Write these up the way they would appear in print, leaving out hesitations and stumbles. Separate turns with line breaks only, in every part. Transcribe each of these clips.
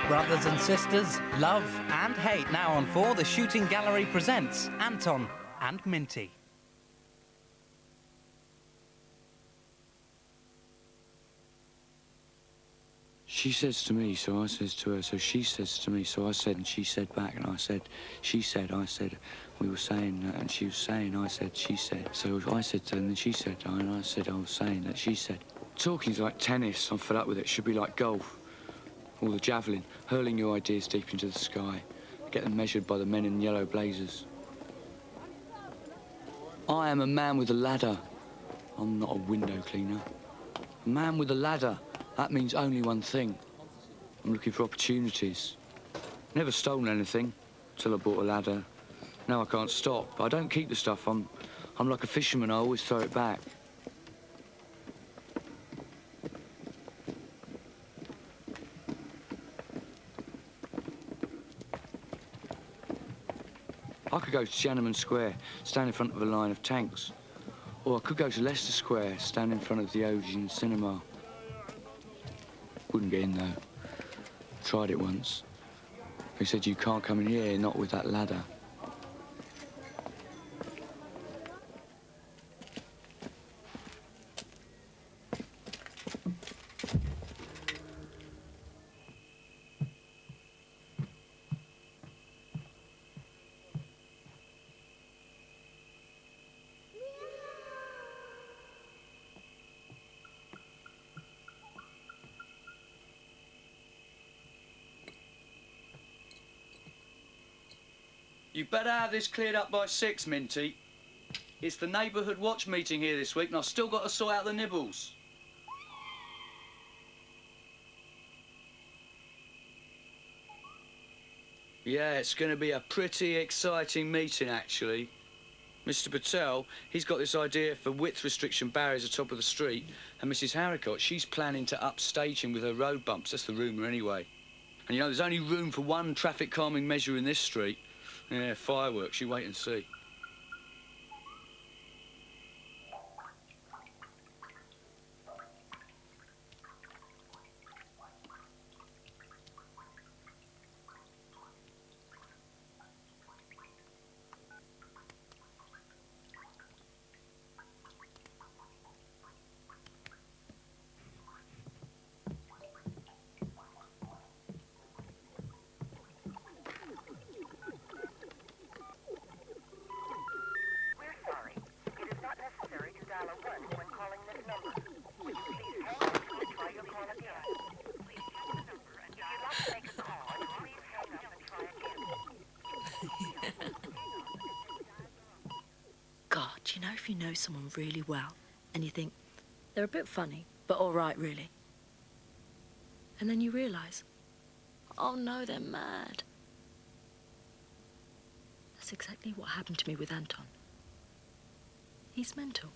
Brothers and sisters, love and hate. Now on 4, the Shooting Gallery presents Anton and Minty.
She says to me, so I says to her, so she says to me, so I said, and she said back, and I said, she said, I said, we were saying that, and she was saying, I said, she said. So I said to her, and then she said, and I said, I was saying that she said. Talking's like tennis, I'm fed up with it. Should be like golf, or the javelin, hurling your ideas deep into the sky, get them measured by the men in yellow blazers. I am a man with a ladder. I'm not a window cleaner. A man with a ladder. That means only one thing. I'm looking for opportunities. Never stolen anything till I bought a ladder. Now I can't stop. I don't keep the stuff. I'm like a fisherman. I always throw it back. I could go to Tiananmen Square, stand in front of a line of tanks. Or I could go to Leicester Square, stand in front of the Odeon Cinema. Wouldn't get in, though. Tried it once. They said, you can't come in here, not with that ladder. You better have this cleared up by 6, Minty. It's the neighbourhood watch meeting here this week, and I've still got to sort out the nibbles. Yeah, it's going to be a pretty exciting meeting, actually. Mr. Patel, he's got this idea for width restriction barriers atop of the street, and Mrs. Harricott, she's planning to upstage him with her road bumps. That's the rumour, anyway. And, you know, there's only room for one traffic calming measure in this street. Yeah, fireworks. You wait and see.
God, you know, if you know someone really well and you think they're a bit funny, but all right, really. And then you realise, oh no, they're mad. That's exactly what happened to me with Anton. He's mental.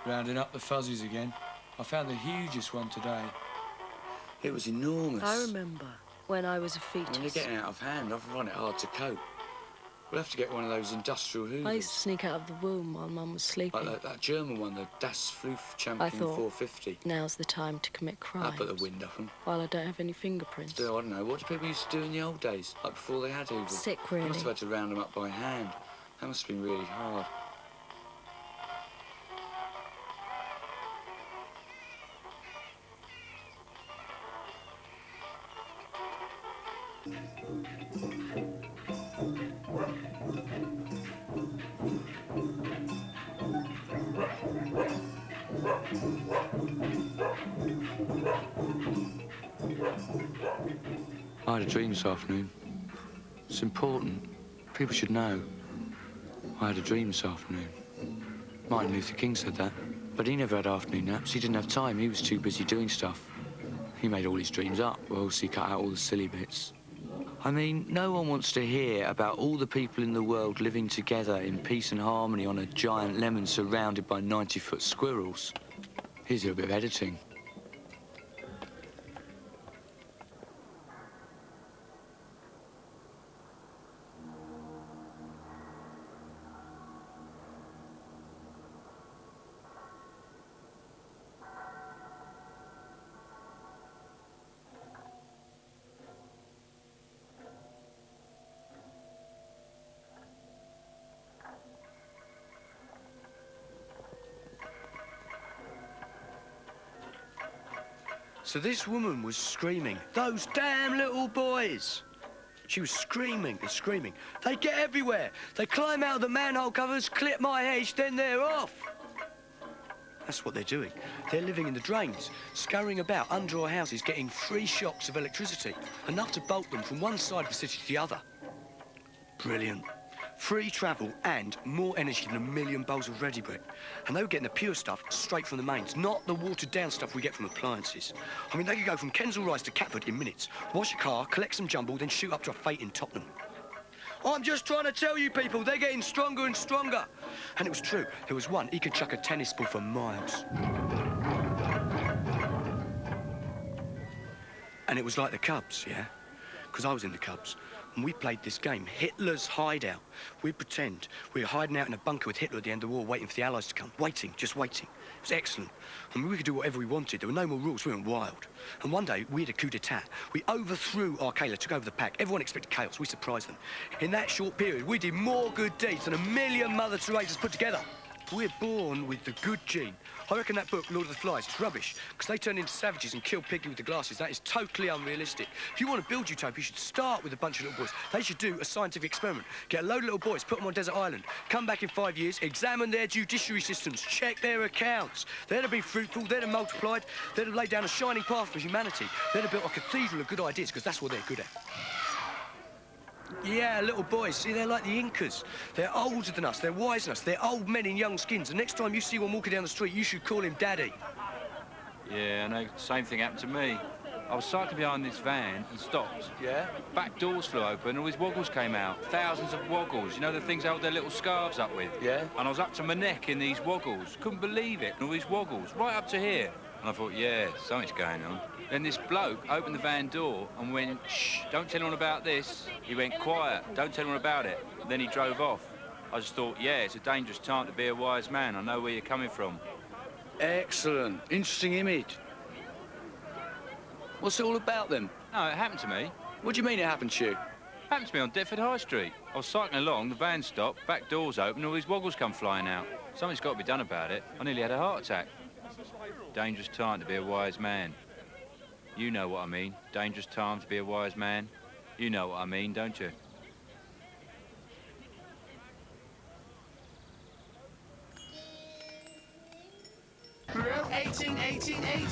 Rounding up the fuzzies again. I found the hugest one today. It was enormous. I remember when I was a fetus.
When they're getting out of hand, I find it hard to cope. We'll have to get one of those industrial hoovers.
I used to sneak out of the womb while Mum was sleeping.
Like that German one, the Das Floof Champion
I thought,
450.
now's the time to commit crimes.
Up at the window.
While I don't have any fingerprints.
Still, I don't know. What did people used to do in the old days? Like before they had hoovers?
Sick,
They
really.
must have had to round them up by hand. That must have been really hard. I had a dream this afternoon. It's important. People should know. I had a dream this afternoon. Martin Luther King said that. But he never had afternoon naps. He didn't have time. He was too busy doing stuff. He made all his dreams up, or else he cut out all the silly bits. I mean, no one wants to hear about all the people in the world living together in peace and harmony on a giant lemon surrounded by 90-foot squirrels. Here's a little bit of editing.
So this woman was screaming, "Those damn little boys!" She was screaming and screaming. They get everywhere. They climb out of the manhole covers, clip my hedge, then they're off. That's what they're doing. They're living in the drains, scurrying about under our houses, getting 3 shocks of electricity, enough to bolt them from one side of the city to the other. Brilliant. Free travel and more energy than 1,000,000 bowls of ready bread. And they were getting the pure stuff straight from the mains, not the watered-down stuff we get from appliances. I mean, they could go from Kensal Rise to Catford in minutes, wash a car, collect some jumble, then shoot up to a fete in Tottenham. I'm just trying to tell you people, they're getting stronger and stronger. And it was true. There was one, he could chuck a tennis ball for miles. And it was like the Cubs, yeah? Because I was in the Cubs. And we played this game, Hitler's Hideout. We'd pretend we were hiding out in a bunker with Hitler at the end of the war, waiting for the Allies to come. Waiting, just waiting. It was excellent. I mean, we could do whatever we wanted. There were no more rules. We went wild. And one day, we had a coup d'etat. We overthrew Arcala, took over the pack. Everyone expected chaos. We surprised them. In that short period, we did more good deeds than 1,000,000 Mother Teresas put together. We're born with the good gene. I reckon that book, Lord of the Flies, is rubbish, because they turn into savages and kill Piggy with the glasses. That is totally unrealistic. If you want to build utopia, you should start with a bunch of little boys. They should do a scientific experiment. Get a load of little boys, put them on a desert island, come back in 5 years, examine their judiciary systems, check their accounts. They'd have been fruitful, they'd have multiplied, they'd have laid down a shining path for humanity. They'd have built a cathedral of good ideas, because that's what they're good at. Yeah, little boys. See, they're like the Incas. They're older than us. They're wiser than us. They're old men in young skins. The next time you see one walking down the street, you should call him Daddy.
Yeah, I know. Same thing happened to me. I was cycling behind this van and stopped.
Yeah?
Back doors flew open and all these woggles came out. Thousands of woggles. You know the things they hold their little scarves up with?
Yeah.
And I was up to my neck in these woggles. Couldn't believe it. And all these woggles, right up to here. And I thought, yeah, something's going on. Then this bloke opened the van door and went, "Shh, don't tell anyone about this." He went, "Quiet, don't tell anyone about it." And then he drove off. I just thought, yeah, it's a dangerous time to be a wise man. I know where you're coming from.
Excellent. Interesting image. What's it all about, then?
No, it happened to me.
What do you mean it happened to you?
Happened to me on Deptford High Street. I was cycling along, the van stopped, back doors open, all these woggles come flying out. Something's got to be done about it. I nearly had a heart attack. Dangerous time to be a wise man. You know what I mean. Dangerous time to be a wise man. You know what I mean, don't you?
Row 18, 18, 18.